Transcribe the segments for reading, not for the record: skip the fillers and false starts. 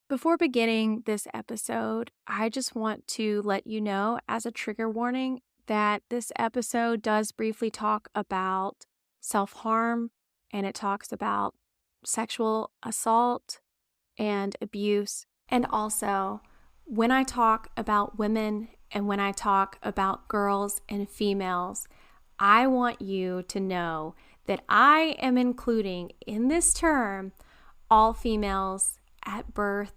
Before beginning this episode, I just want to let you know, as a trigger warning, that this episode does briefly talk about self-harm, and it talks about sexual assault and abuse. And also, when I talk about women and when I talk about girls and females, I want you to know that I am including in this term all females at birth.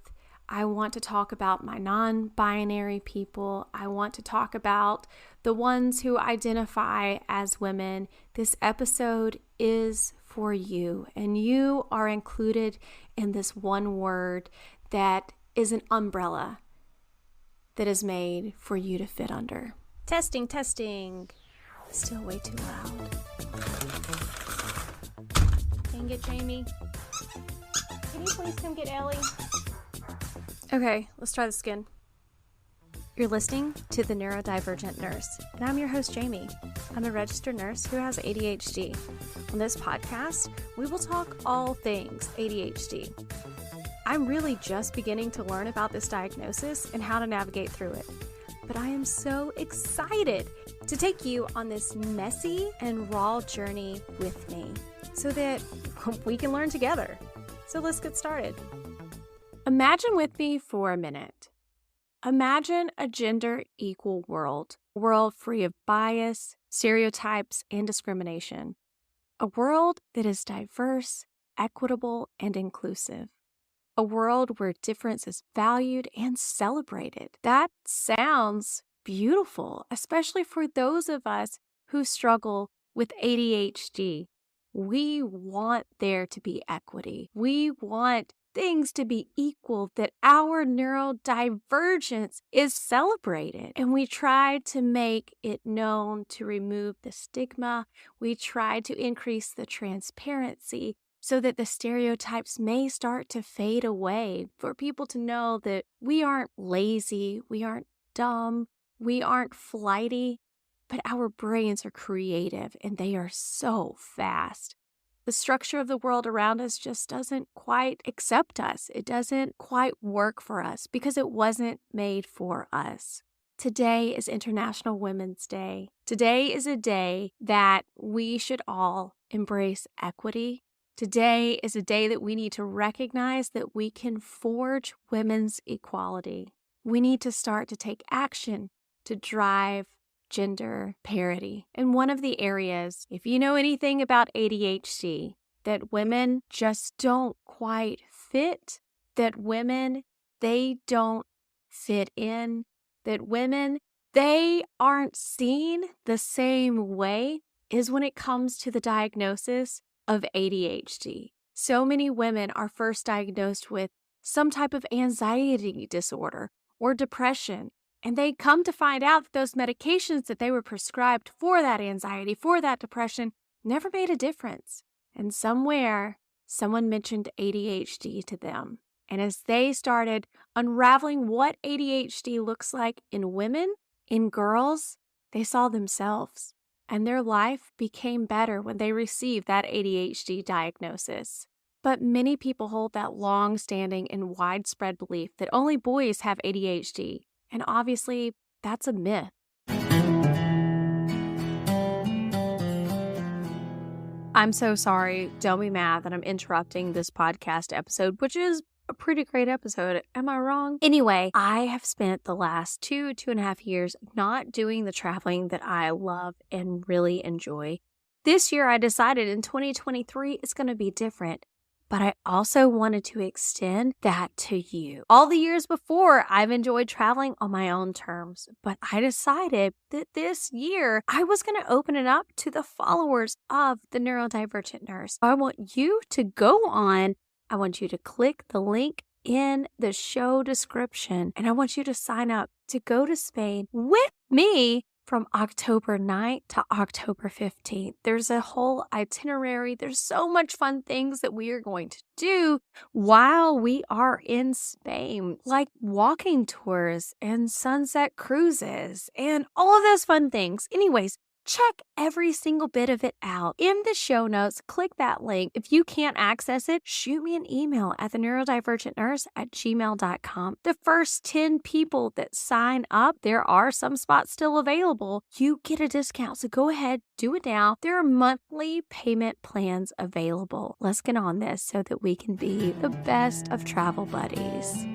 I want to talk about my non-binary people. I want to talk about the ones who identify as women. This episode is for you, and you are included in this one word that is an umbrella that is made for you to fit under. Testing. Still way too loud. Dang it, Jamie. Can you please come get Ellie? Okay, let's try this again. You're listening to The Neurodivergent Nurse, and I'm your host, Jamie. I'm a registered nurse who has ADHD. On this podcast, we will talk all things ADHD. I'm really just beginning to learn about this diagnosis and how to navigate through it. But I am so excited to take you on this messy and raw journey with me so that we can learn together. So let's get started. Imagine with me for a minute. Imagine a gender-equal world, a world free of bias, stereotypes, and discrimination. A world that is diverse, equitable, and inclusive. A world where difference is valued and celebrated. That sounds beautiful, especially for those of us who struggle with ADHD. We want there to be equity. We want things to be equal, that our neurodivergence is celebrated. And we try to make it known to remove the stigma. We try to increase the transparency so that the stereotypes may start to fade away, for people to know that we aren't lazy, we aren't dumb, we aren't flighty, but our brains are creative and they are so fast. The structure of the world around us just doesn't quite accept us. It doesn't quite work for us because it wasn't made for us. Today is International Women's Day. Today is a day that we should all embrace equity. Today is a day that we need to recognize that we can forge women's equality. We need to start to take action to drive gender parity. And one of the areas, if you know anything about ADHD, that women just don't quite fit, that women, they don't fit in, that women, they aren't seen the same way, is when it comes to the diagnosis of ADHD. So many women are first diagnosed with some type of anxiety disorder or depression, and they come to find out that those medications that they were prescribed for that anxiety, for that depression, never made a difference. And somewhere, someone mentioned ADHD to them. And as they started unraveling what ADHD looks like in women, in girls, they saw themselves. And their life became better when they received that ADHD diagnosis. But many people hold that long-standing and widespread belief that only boys have ADHD. And obviously, that's a myth. I'm so sorry. Don't be mad that I'm interrupting this podcast episode, which is a pretty great episode. Am I wrong? Anyway, I have spent the last 2.5 years not doing the traveling that I love and really enjoy. This year, I decided in 2023, it's going to be different. But I also wanted to extend that to you. All the years before, I've enjoyed traveling on my own terms, but I decided that this year I was going to open it up to the followers of the Neurodivergent Nurse. I want you to go on. I want you to click the link in the show description, and I want you to sign up to go to Spain with me from October 9th to October 15th. There's a whole itinerary. There's so much fun things that we are going to do while we are in Spain, like walking tours and sunset cruises and all of those fun things. Anyways, Check every single bit of it out. In the show notes, click that link. If you can't access it, shoot me an email at theneurodivergentnurse@gmail.com. The first 10 people that sign up, there are some spots still available, you get a discount. So go ahead, do it now. There are monthly payment plans available. Let's get on this so that we can be the best of travel buddies.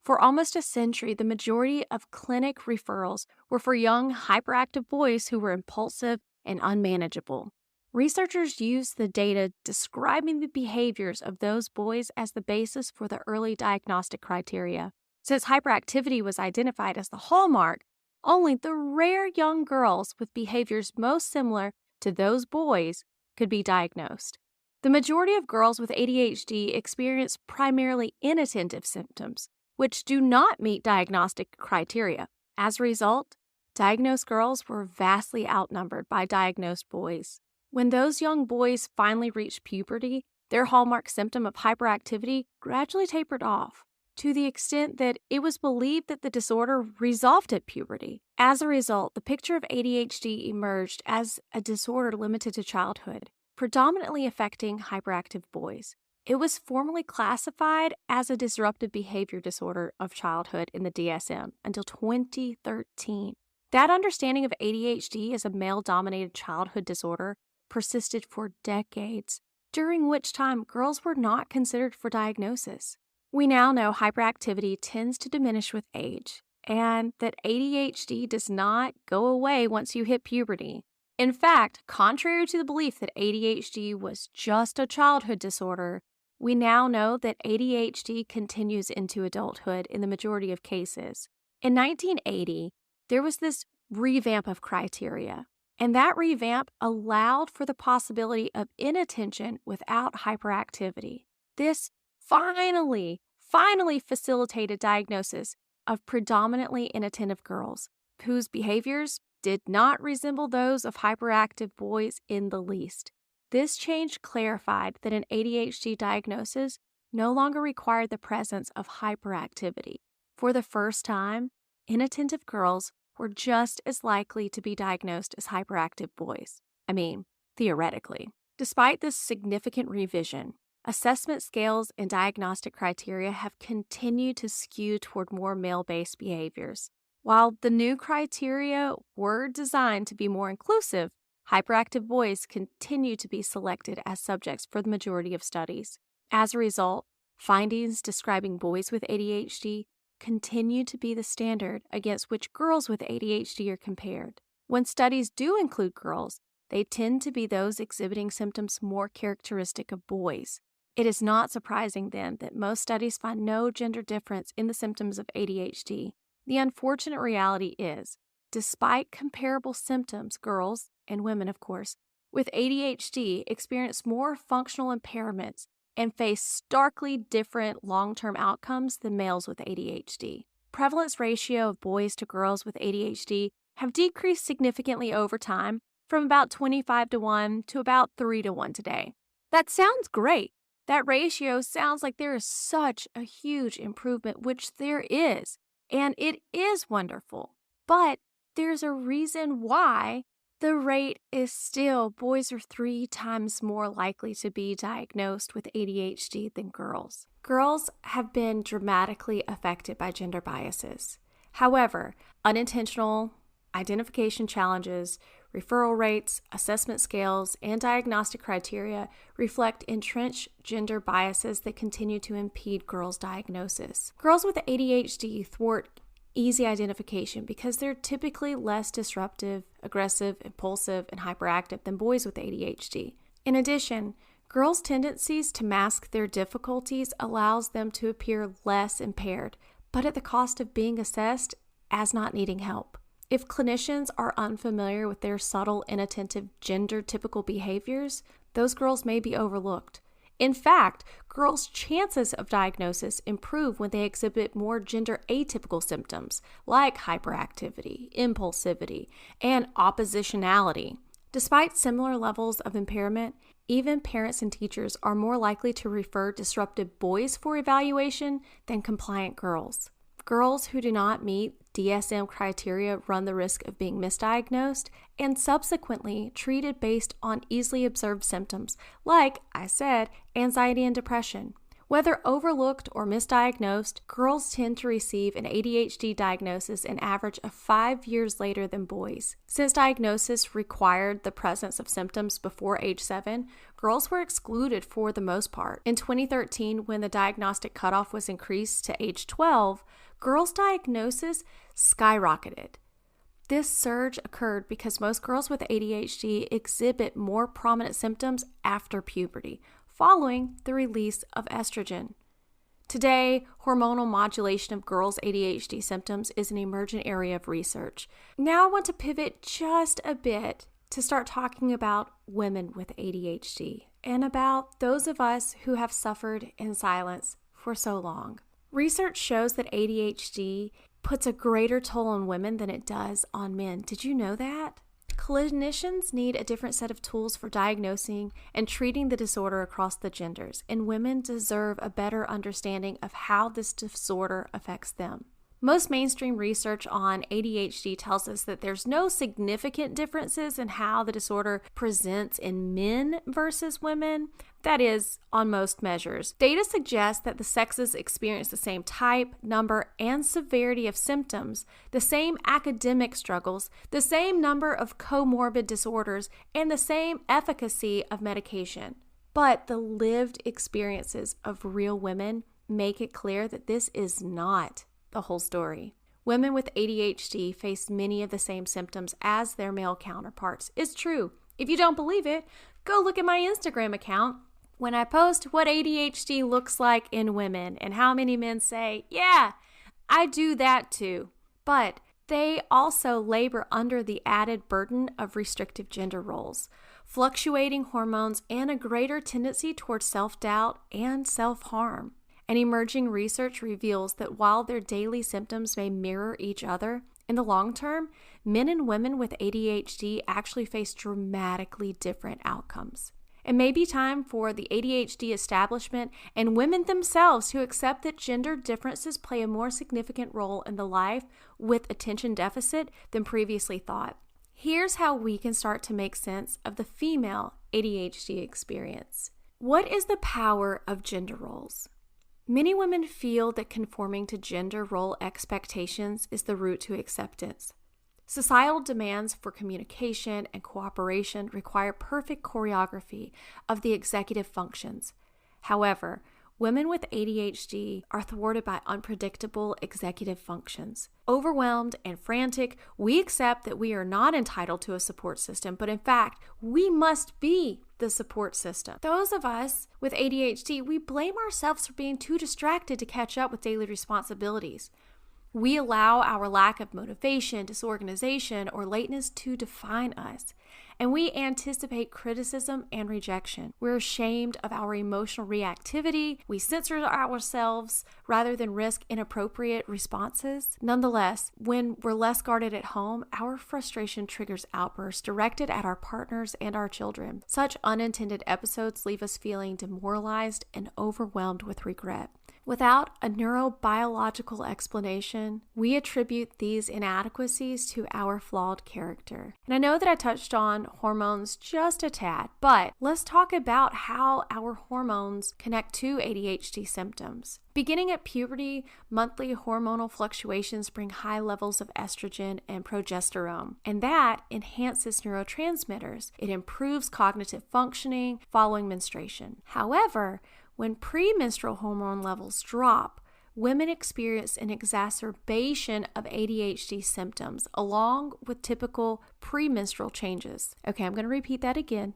For almost a century, the majority of clinic referrals were for young, hyperactive boys who were impulsive and unmanageable. Researchers used the data describing the behaviors of those boys as the basis for the early diagnostic criteria. Since hyperactivity was identified as the hallmark, only the rare young girls with behaviors most similar to those boys could be diagnosed. The majority of girls with ADHD experience primarily inattentive symptoms, which do not meet diagnostic criteria. As a result, diagnosed girls were vastly outnumbered by diagnosed boys. When those young boys finally reached puberty, their hallmark symptom of hyperactivity gradually tapered off, to the extent that it was believed that the disorder resolved at puberty. As a result, the picture of ADHD emerged as a disorder limited to childhood, predominantly affecting hyperactive boys. It was formally classified as a disruptive behavior disorder of childhood in the DSM until 2013. That understanding of ADHD as a male-dominated childhood disorder persisted for decades, during which time girls were not considered for diagnosis. We now know hyperactivity tends to diminish with age, and that ADHD does not go away once you hit puberty. In fact, contrary to the belief that ADHD was just a childhood disorder, we now know that ADHD continues into adulthood in the majority of cases. In 1980, there was this revamp of criteria, and that revamp allowed for the possibility of inattention without hyperactivity. This finally facilitated diagnosis of predominantly inattentive girls whose behaviors did not resemble those of hyperactive boys in the least. This change clarified that an ADHD diagnosis no longer required the presence of hyperactivity. For the first time, inattentive girls were just as likely to be diagnosed as hyperactive boys. I mean, theoretically. Despite this significant revision, assessment scales and diagnostic criteria have continued to skew toward more male-based behaviors. While the new criteria were designed to be more inclusive, hyperactive boys continue to be selected as subjects for the majority of studies. As a result, findings describing boys with ADHD continue to be the standard against which girls with ADHD are compared. When studies do include girls, they tend to be those exhibiting symptoms more characteristic of boys. It is not surprising, then, that most studies find no gender difference in the symptoms of ADHD. The unfortunate reality is, despite comparable symptoms, girls, and women of course, with ADHD experience more functional impairments and face starkly different long-term outcomes than males with ADHD. Prevalence ratio of boys to girls with ADHD have decreased significantly over time, from about 25-1 to about 3-1 today. That sounds great. That ratio sounds like there is such a huge improvement, which there is, and it is wonderful. But there's a reason why the rate is still boys are 3 times more likely to be diagnosed with ADHD than girls. Girls have been dramatically affected by gender biases. However, unintentional identification challenges, referral rates, assessment scales, and diagnostic criteria reflect entrenched gender biases that continue to impede girls' diagnosis. Girls with ADHD thwart easy identification because they're typically less disruptive, aggressive, impulsive, and hyperactive than boys with ADHD. In addition, girls' tendencies to mask their difficulties allows them to appear less impaired, but at the cost of being assessed as not needing help. If clinicians are unfamiliar with their subtle, inattentive, gender-typical behaviors, those girls may be overlooked. In fact, girls' chances of diagnosis improve when they exhibit more gender-atypical symptoms like hyperactivity, impulsivity, and oppositionality. Despite similar levels of impairment, even parents and teachers are more likely to refer disruptive boys for evaluation than compliant girls. Girls who do not meet DSM criteria run the risk of being misdiagnosed and subsequently treated based on easily observed symptoms, like I said, anxiety and depression. Whether overlooked or misdiagnosed, girls tend to receive an ADHD diagnosis an average of 5 years later than boys. Since diagnosis required the presence of symptoms before age 7, girls were excluded for the most part. In 2013, when the diagnostic cutoff was increased to age 12, girls' diagnosis skyrocketed. This surge occurred because most girls with ADHD exhibit more prominent symptoms after puberty, following the release of estrogen. Today, hormonal modulation of girls' ADHD symptoms is an emergent area of research. Now I want to pivot just a bit to start talking about women with ADHD and about those of us who have suffered in silence for so long. Research shows that ADHD puts a greater toll on women than it does on men. Did you know that? Clinicians need a different set of tools for diagnosing and treating the disorder across the genders, and women deserve a better understanding of how this disorder affects them. Most mainstream research on ADHD tells us that there's no significant differences in how the disorder presents in men versus women. That is, on most measures. Data suggests that the sexes experience the same type, number, and severity of symptoms, the same academic struggles, the same number of comorbid disorders, and the same efficacy of medication. But the lived experiences of real women make it clear that this is not the whole story. Women with ADHD face many of the same symptoms as their male counterparts. It's true. If you don't believe it, go look at my Instagram account when I post what ADHD looks like in women and how many men say, yeah, I do that too. But they also labor under the added burden of restrictive gender roles, fluctuating hormones, and a greater tendency towards self-doubt and self-harm. And emerging research reveals that while their daily symptoms may mirror each other, in the long term, men and women with ADHD actually face dramatically different outcomes. It may be time for the ADHD establishment and women themselves to accept that gender differences play a more significant role in the life with attention deficit than previously thought. Here's how we can start to make sense of the female ADHD experience. What is the power of gender roles? Many women feel that conforming to gender role expectations is the route to acceptance. Societal demands for communication and cooperation require perfect choreography of the executive functions. However, women with ADHD are thwarted by unpredictable executive functions. Overwhelmed and frantic, we accept that we are not entitled to a support system, but in fact, we must be the support system. Those of us with ADHD, we blame ourselves for being too distracted to catch up with daily responsibilities. We allow our lack of motivation, disorganization, or lateness to define us, and we anticipate criticism and rejection. We're ashamed of our emotional reactivity. We censor ourselves rather than risk inappropriate responses. Nonetheless, when we're less guarded at home, our frustration triggers outbursts directed at our partners and our children. Such unintended episodes leave us feeling demoralized and overwhelmed with regret. Without a neurobiological explanation, we attribute these inadequacies to our flawed character. And I know that I touched on hormones just a tad, but let's talk about how our hormones connect to ADHD symptoms. Beginning at puberty, monthly hormonal fluctuations bring high levels of estrogen and progesterone, and that enhances neurotransmitters. It improves cognitive functioning following menstruation. However, when premenstrual hormone levels drop, women experience an exacerbation of ADHD symptoms along with typical premenstrual changes. Okay, I'm going to repeat that again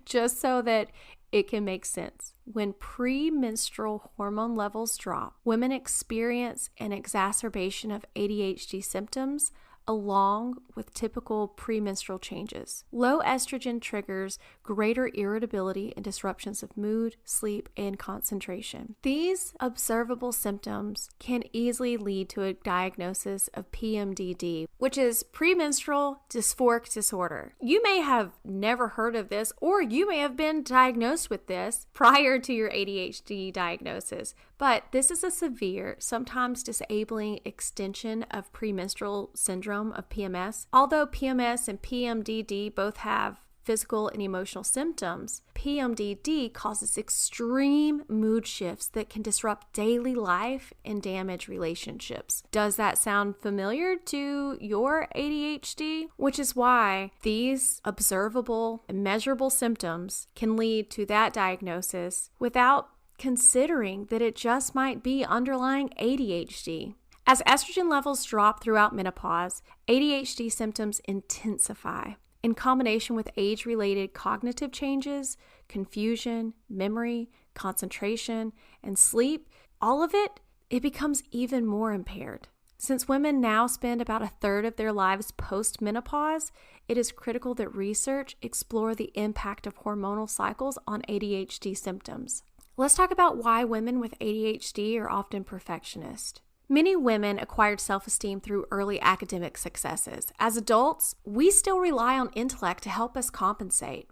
just so that it can make sense. When premenstrual hormone levels drop, women experience an exacerbation of ADHD symptoms along with typical premenstrual changes. Low estrogen triggers greater irritability and disruptions of mood, sleep, and concentration. These observable symptoms can easily lead to a diagnosis of PMDD, which is premenstrual dysphoric disorder. You may have never heard of this, or you may have been diagnosed with this prior to your ADHD diagnosis, but this is a severe, sometimes disabling extension of premenstrual syndrome of PMS. Although PMS and PMDD both have physical and emotional symptoms, PMDD causes extreme mood shifts that can disrupt daily life and damage relationships. Does that sound familiar to your ADHD? Which is why these observable and measurable symptoms can lead to that diagnosis without considering that it just might be underlying ADHD. As estrogen levels drop throughout menopause, ADHD symptoms intensify. In combination with age-related cognitive changes, confusion, memory, concentration, and sleep, all of it becomes even more impaired. Since women now spend about a third of their lives post-menopause, it is critical that research explore the impact of hormonal cycles on ADHD symptoms. Let's talk about why women with ADHD are often perfectionists. Many women acquired self-esteem through early academic successes. As adults, we still rely on intellect to help us compensate.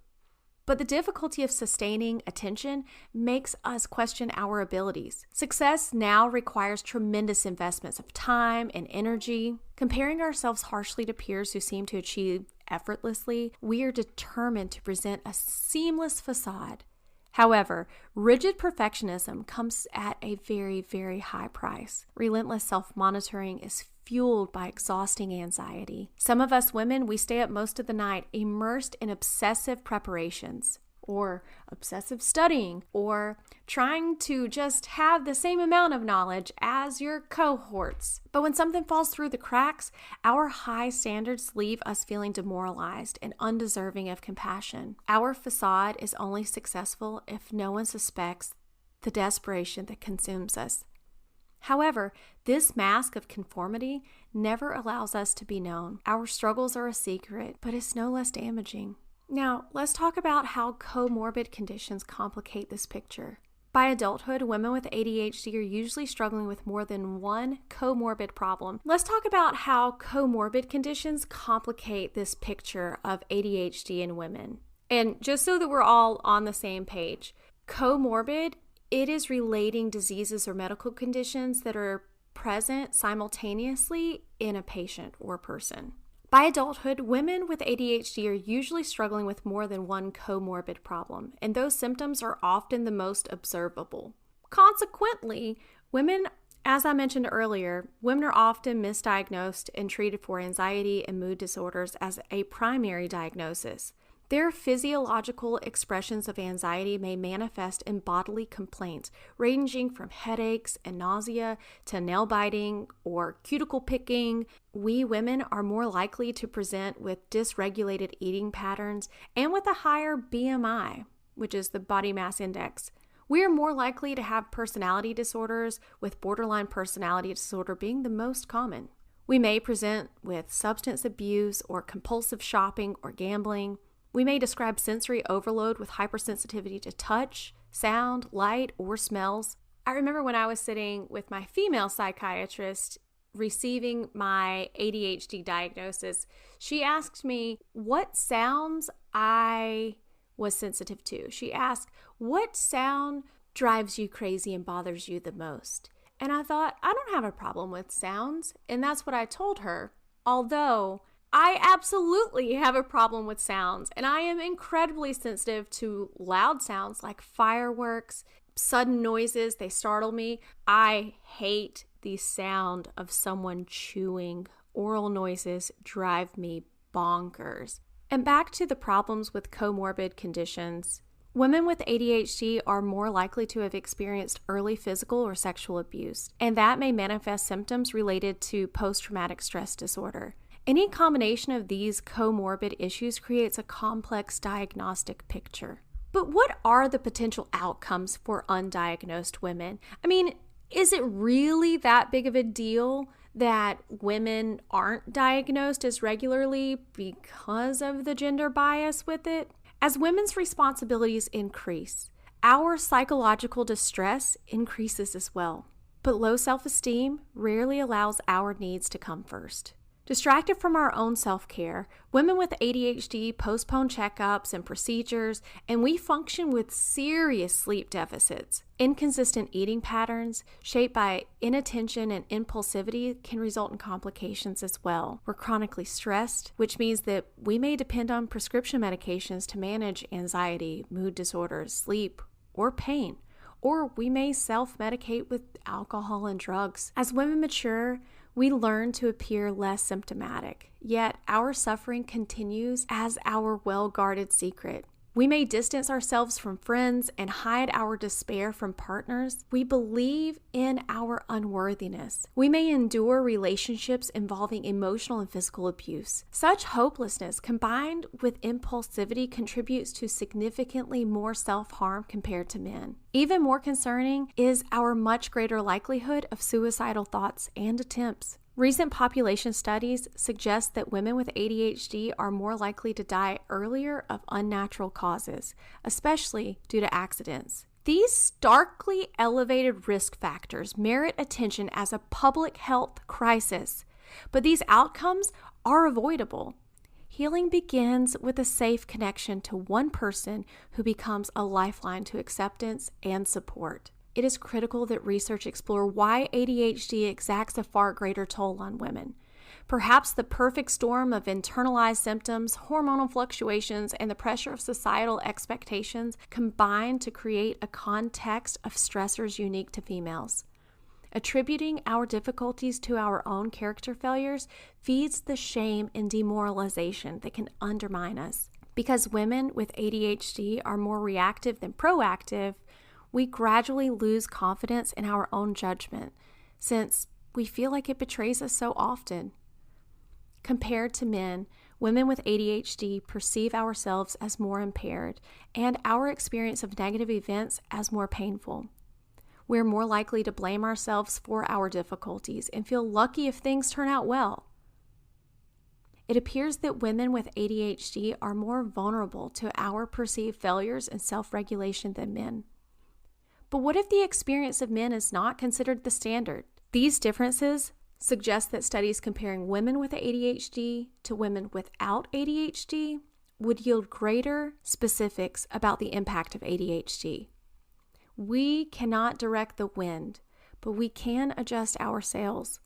But the difficulty of sustaining attention makes us question our abilities. Success now requires tremendous investments of time and energy. Comparing ourselves harshly to peers who seem to achieve effortlessly, we are determined to present a seamless facade. However, rigid perfectionism comes at a very, very high price. Relentless self-monitoring is fueled by exhausting anxiety. Some of us women, we stay up most of the night immersed in obsessive preparations, or obsessive studying, or trying to just have the same amount of knowledge as your cohorts. But when something falls through the cracks, our high standards leave us feeling demoralized and undeserving of compassion. Our facade is only successful if no one suspects the desperation that consumes us. However, this mask of conformity never allows us to be known. Our struggles are a secret, but it's no less damaging. Now, let's talk about how comorbid conditions complicate this picture. By adulthood, women with ADHD are usually struggling with more than one comorbid problem. Let's talk about how comorbid conditions complicate this picture of ADHD in women. And just so that we're all on the same page, comorbid, it is relating diseases or medical conditions that are present simultaneously in a patient or person. By adulthood, women with ADHD are usually struggling with more than one comorbid problem, and those symptoms are often the most observable. Consequently, women, as I mentioned earlier, women are often misdiagnosed and treated for anxiety and mood disorders as a primary diagnosis. Their physiological expressions of anxiety may manifest in bodily complaints, ranging from headaches and nausea to nail biting or cuticle picking. We women are more likely to present with dysregulated eating patterns and with a higher BMI, which is the body mass index. We are more likely to have personality disorders, with borderline personality disorder being the most common. We may present with substance abuse or compulsive shopping or gambling. We may describe sensory overload with hypersensitivity to touch, sound, light, or smells. I remember when I was sitting with my female psychiatrist receiving my ADHD diagnosis, she asked me what sounds I was sensitive to. She asked, what sound drives you crazy and bothers you the most? And I thought, I don't have a problem with sounds. And that's what I told her. Although I absolutely have a problem with sounds, and I am incredibly sensitive to loud sounds like fireworks, sudden noises, they startle me. I hate the sound of someone chewing. Oral noises drive me bonkers. And back to the problems with comorbid conditions. Women with ADHD are more likely to have experienced early physical or sexual abuse, and that may manifest symptoms related to post-traumatic stress disorder. Any combination of these comorbid issues creates a complex diagnostic picture. But what are the potential outcomes for undiagnosed women? I mean, is it really that big of a deal that women aren't diagnosed as regularly because of the gender bias with it. As women's responsibilities increase, our psychological distress increases as well. But low self-esteem rarely allows our needs to come first. Distracted from our own self-care, women with ADHD postpone checkups and procedures, and we function with serious sleep deficits. Inconsistent eating patterns, shaped by inattention and impulsivity, can result in complications as well. We're chronically stressed, which means that we may depend on prescription medications to manage anxiety, mood disorders, sleep, or pain. Or we may self-medicate with alcohol and drugs. As women mature, we learn to appear less symptomatic, yet our suffering continues as our well-guarded secret. We may distance ourselves from friends and hide our despair from partners. We believe in our unworthiness. We may endure relationships involving emotional and physical abuse. Such hopelessness combined with impulsivity contributes to significantly more self-harm compared to men. Even more concerning is our much greater likelihood of suicidal thoughts and attempts. Recent population studies suggest that women with ADHD are more likely to die earlier of unnatural causes, especially due to accidents. These starkly elevated risk factors merit attention as a public health crisis, but these outcomes are avoidable. Healing begins with a safe connection to one person who becomes a lifeline to acceptance and support. It is critical that research explore why ADHD exacts a far greater toll on women. Perhaps the perfect storm of internalized symptoms, hormonal fluctuations, and the pressure of societal expectations combine to create a context of stressors unique to females. Attributing our difficulties to our own character failures feeds the shame and demoralization that can undermine us. Because women with ADHD are more reactive than proactive, we gradually lose confidence in our own judgment since we feel like it betrays us so often. Compared to men, women with ADHD perceive ourselves as more impaired and our experience of negative events as more painful. We're more likely to blame ourselves for our difficulties and feel lucky if things turn out well. It appears that women with ADHD are more vulnerable to our perceived failures and self-regulation than men. But what if the experience of men is not considered the standard? These differences suggest that studies comparing women with ADHD to women without ADHD would yield greater specifics about the impact of ADHD. We cannot direct the wind, but we can adjust our sails.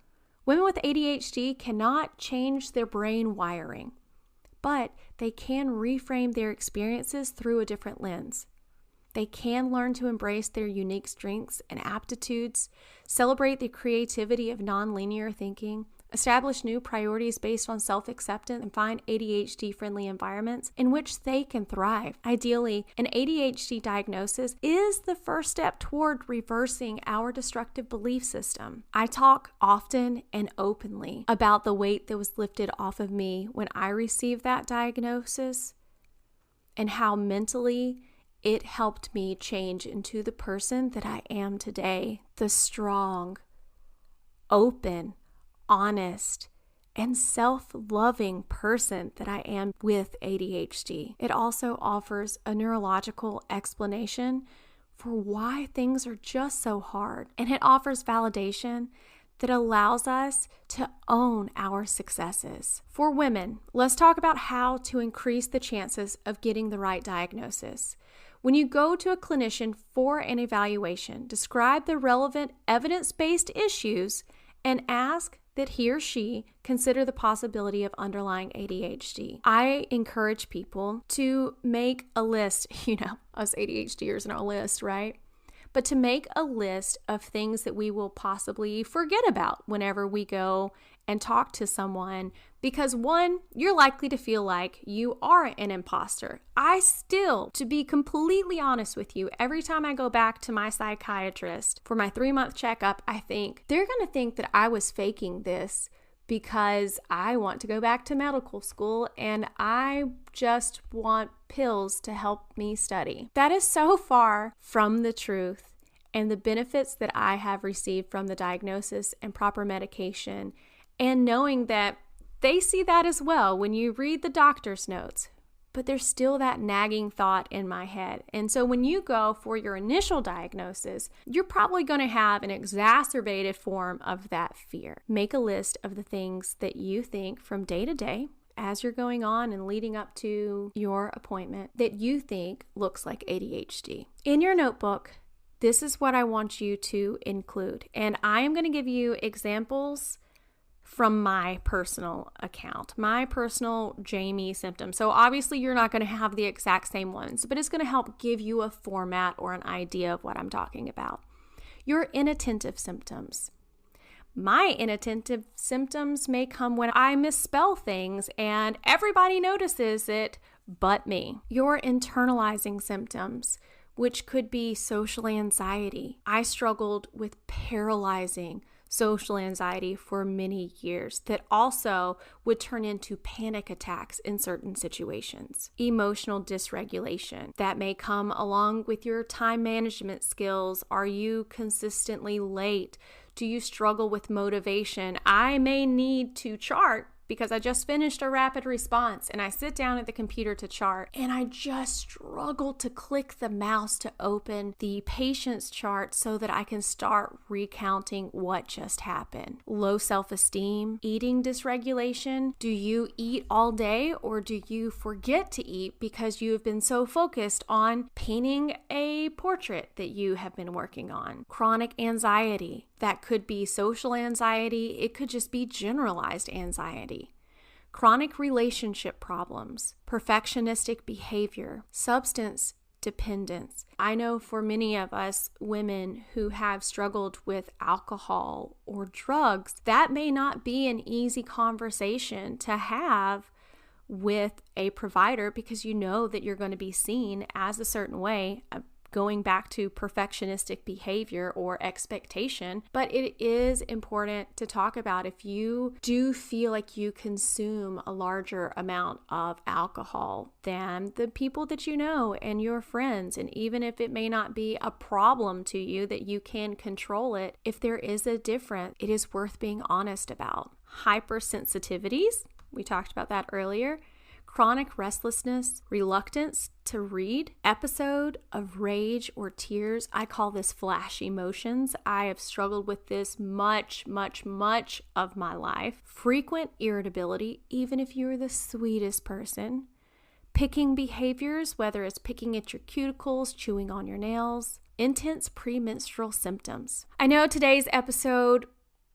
Women with ADHD cannot change their brain wiring, but they can reframe their experiences through a different lens. They can learn to embrace their unique strengths and aptitudes, celebrate the creativity of nonlinear thinking, establish new priorities based on self-acceptance, and find ADHD-friendly environments in which they can thrive. Ideally, an ADHD diagnosis is the first step toward reversing our destructive belief system. I talk often and openly about the weight that was lifted off of me when I received that diagnosis and how mentally it helped me change into the person that I am today, the strong, open, honest, and self-loving person that I am with ADHD. It also offers a neurological explanation for why things are just so hard, and it offers validation that allows us to own our successes. For women, let's talk about how to increase the chances of getting the right diagnosis. When you go to a clinician for an evaluation, describe the relevant evidence-based issues and ask that he or she consider the possibility of underlying ADHD. I encourage people to make a list, us ADHDers in our list, right? But to make a list of things that we will possibly forget about whenever we go and talk to someone, because one, you're likely to feel like you are an imposter. I still, to be completely honest with you, every time I go back to my psychiatrist for my 3-month checkup, I think they're going to think that I was faking this because I want to go back to medical school and I just want pills to help me study. That is so far from the truth. and the benefits that I have received from the diagnosis and proper medication, and knowing that they see that as well when you read the doctor's notes. But there's still that nagging thought in my head. And so when you go for your initial diagnosis, you're probably going to have an exacerbated form of that fear. Make a list of the things that you think from day to day as you're going on and leading up to your appointment that you think looks like ADHD. In your notebook, this is what I want you to include. And I am going to give you examples from my personal account, my personal Jamie symptoms. So obviously you're not going to have the exact same ones, but it's going to help give you a format or an idea of what I'm talking about. Your inattentive symptoms. My inattentive symptoms may come when I misspell things and everybody notices it but me. Your internalizing symptoms, which could be social anxiety. I struggled with paralyzing social anxiety for many years that also would turn into panic attacks in certain situations. Emotional dysregulation that may come along with your time management skills. Are you consistently late? Do you struggle with motivation? I may need to chart because I just finished a rapid response and I sit down at the computer to chart and I just struggle to click the mouse to open the patient's chart so that I can start recounting what just happened. Low self-esteem, eating dysregulation. Do you eat all day or do you forget to eat because you have been so focused on painting a portrait that you have been working on? Chronic anxiety. That could be social anxiety. It could just be generalized anxiety. Chronic relationship problems, perfectionistic behavior, substance dependence. I know for many of us women who have struggled with alcohol or drugs, that may not be an easy conversation to have with a provider because you know that you're going to be seen as a certain way, going back to perfectionistic behavior or expectation. But it is important to talk about if you do feel like you consume a larger amount of alcohol than the people that you know and your friends, and even if it may not be a problem to you that you can control it, if there is a difference, it is worth being honest about. Hypersensitivities, we talked about that earlier. Chronic restlessness, reluctance to read, episode of rage or tears. I call this flash emotions. I have struggled with this much of my life. Frequent irritability, even if you're the sweetest person. Picking behaviors, whether it's picking at your cuticles, chewing on your nails. Intense premenstrual symptoms. I know today's episode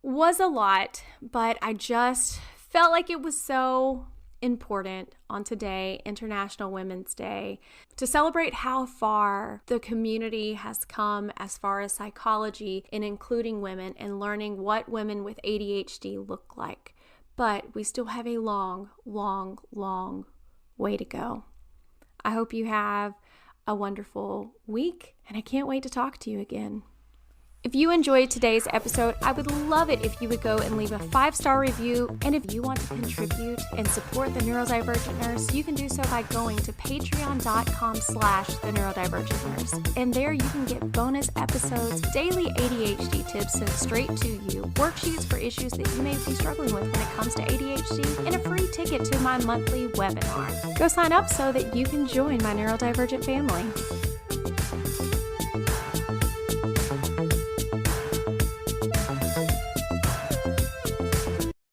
was a lot, but I just felt like it was so important on today, International Women's Day, to celebrate how far the community has come as far as psychology in including women and learning what women with ADHD look like. But we still have a long way to go. I hope you have a wonderful week, and I can't wait to talk to you again. If you enjoyed today's episode, I would love it if you would go and leave a 5-star review. And if you want to contribute and support the Neurodivergent Nurse, you can do so by going to patreon.com/the Neurodivergent Nurse. And there you can get bonus episodes, daily ADHD tips sent straight to you, worksheets for issues that you may be struggling with when it comes to ADHD, and a free ticket to my monthly webinar. Go sign up so that you can join my Neurodivergent family.